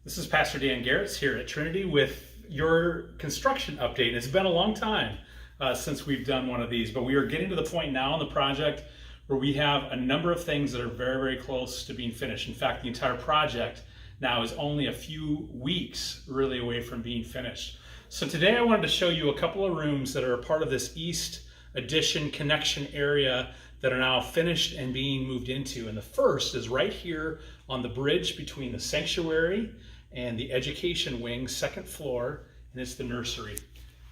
This is Pastor Dan Garretts here at Trinity with your construction update. It's been a long time since we've done one of these, but we are getting to the point now in the project where we have a number of things that are very, very close to being finished. In fact, the entire project now is only a few weeks really away from being finished. So today I wanted to show you a couple of rooms that are a part of this East Addition connection area that are now finished and being moved into. And the first is right here on the bridge between the sanctuary and the education wing, second floor, and it's the nursery.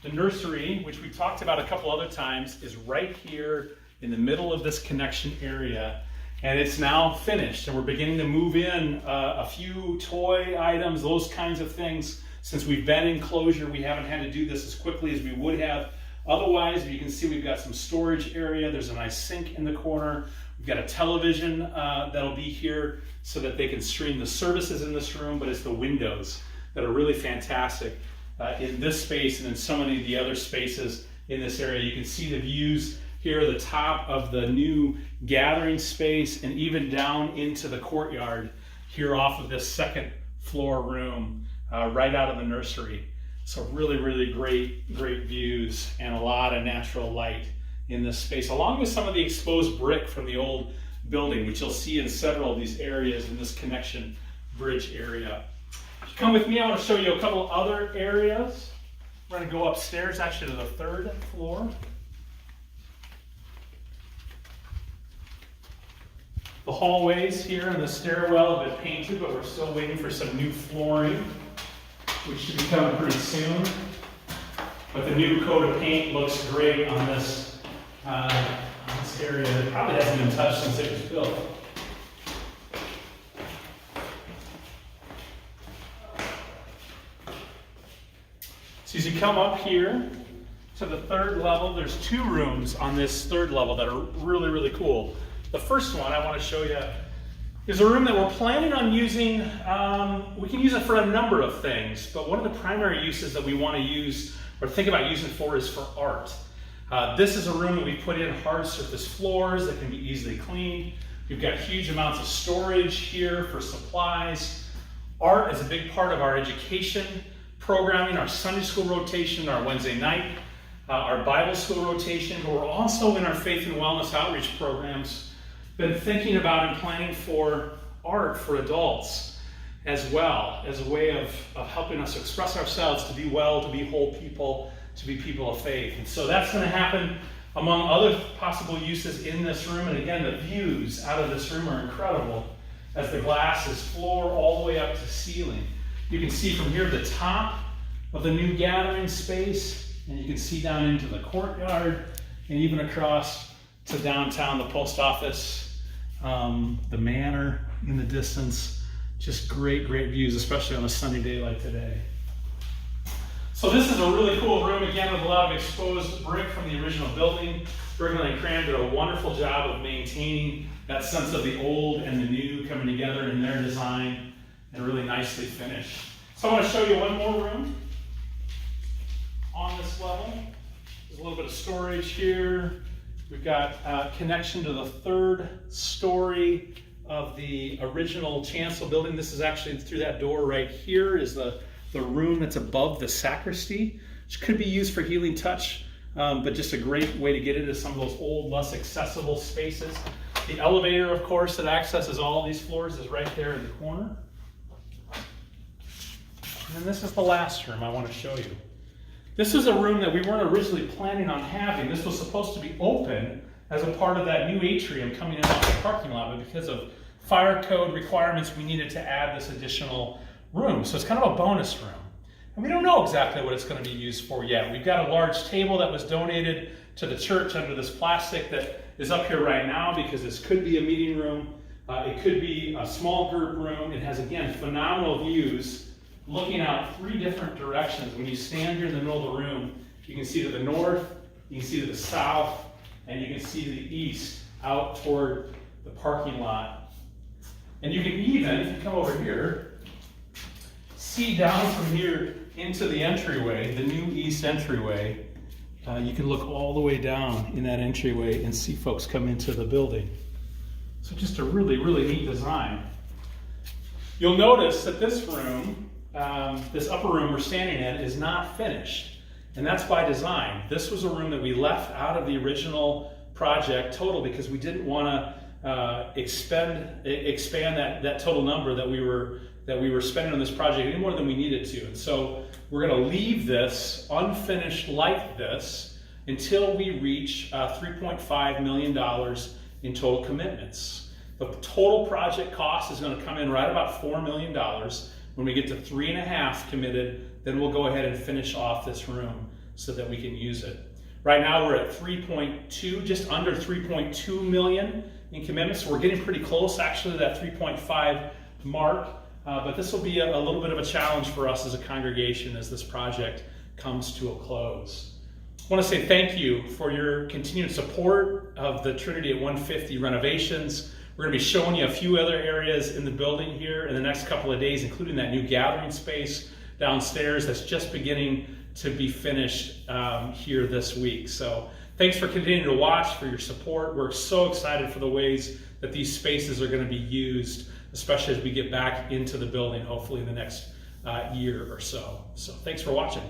The nursery, which we talked about a couple other times, is right here in the middle of this connection area, and it's now finished. And we're beginning to move in a few toy items, those kinds of things. Since we've been in closure, we haven't had to do this as quickly as we would have. Otherwise, you can see we've got some storage area. There's a nice sink in the corner. We've got a television that'll be here so that they can stream the services in this room, but it's the windows that are really fantastic in this space and in so many of the other spaces in this area. You can see the views here at the top of the new gathering space and even down into the courtyard here off of this second floor room right out of the nursery. So really, really great views and a lot of natural light in this space, along with some of the exposed brick from the old building, which you'll see in several of these areas in this connection bridge area. If you come with me, I want to show you a couple other areas. We're going to go upstairs actually to the third floor. The hallways here and the stairwell have been painted, but we're still waiting for some new flooring, which should be coming pretty soon. But the new coat of paint looks great on this area that probably hasn't been touched since it was built. So as you come up here to the third level, there's two rooms on this third level that are really, really cool. The first one I want to show you is a room that we're planning on using. We can use it for a number of things, but one of the primary uses that we want to use or think about using for is for art. This is a room that we put in hard surface floors that can be easily cleaned. We've got huge amounts of storage here for supplies. Art is a big part of our education programming, our Sunday school rotation, our Wednesday night, our Bible school rotation, but we're also in our faith and wellness outreach programs been thinking about and planning for art for adults as well, as a way of helping us express ourselves, to be well, to be whole people, to be people of faith. And so that's going to happen among other possible uses in this room. And again, the views out of this room are incredible as the glass is floor all the way up to ceiling. You can see from here the top of the new gathering space, and you can see down into the courtyard and even across to downtown, the post office, the manor in the distance. Just great views, especially on a sunny day like today. So this is a really cool room, again, with a lot of exposed brick from the original building. Berglund & Cram did a wonderful job of maintaining that sense of the old and the new coming together in their design, and really nicely finished. So I want to show you one more room on this level. There's a little bit of storage here. We've got connection to the third story of the original chancel building. This is actually through that door right here is the room that's above the sacristy, which could be used for healing touch, but just a great way to get into some of those old, less accessible spaces. The elevator, of course, that accesses all of these floors is right there in the corner. And this is the last room I want to show you. This is a room that we weren't originally planning on having. This was supposed to be open as a part of that new atrium coming in off the parking lot, but because of fire code requirements, we needed to add this additional room. So it's kind of a bonus room. And we don't know exactly what it's going to be used for yet. We've got a large table that was donated to the church under this plastic that is up here right now because this could be a meeting room. It could be a small group room. It has, again, phenomenal views looking out three different directions. When you stand here in the middle of the room, you can see to the north, you can see to the south, and you can see to the east out toward the parking lot. And you can even, if you come over here, see down from here into the entryway, the new east entryway. You can look all the way down in that entryway and see folks come into the building. So just a really neat design. You'll notice that this room, this upper room we're standing in, is not finished. And that's by design. This was a room that we left out of the original project total because we didn't want to expand that total number that we were spending on this project any more than we needed to. And so we're going to leave this unfinished like this until we reach $3.5 million in total commitments. The total project cost is going to come in right about $4 million. When we get to 3.5 committed, then we'll go ahead and finish off this room so that we can use it. Right now we're at 3.2, just under 3.2 million in commitments. So we're getting pretty close actually to that 3.5 mark, but this will be a little bit of a challenge for us as a congregation as this project comes to a close. I want to say thank you for your continued support of the Trinity at 150 renovations. We're going to be showing you a few other areas in the building here in the next couple of days, including that new gathering space downstairs that's just beginning to be finished here this week. So thanks for continuing to watch, for your support. We're so excited for the ways that these spaces are going to be used, especially as we get back into the building, hopefully in the next year or so. So thanks for watching.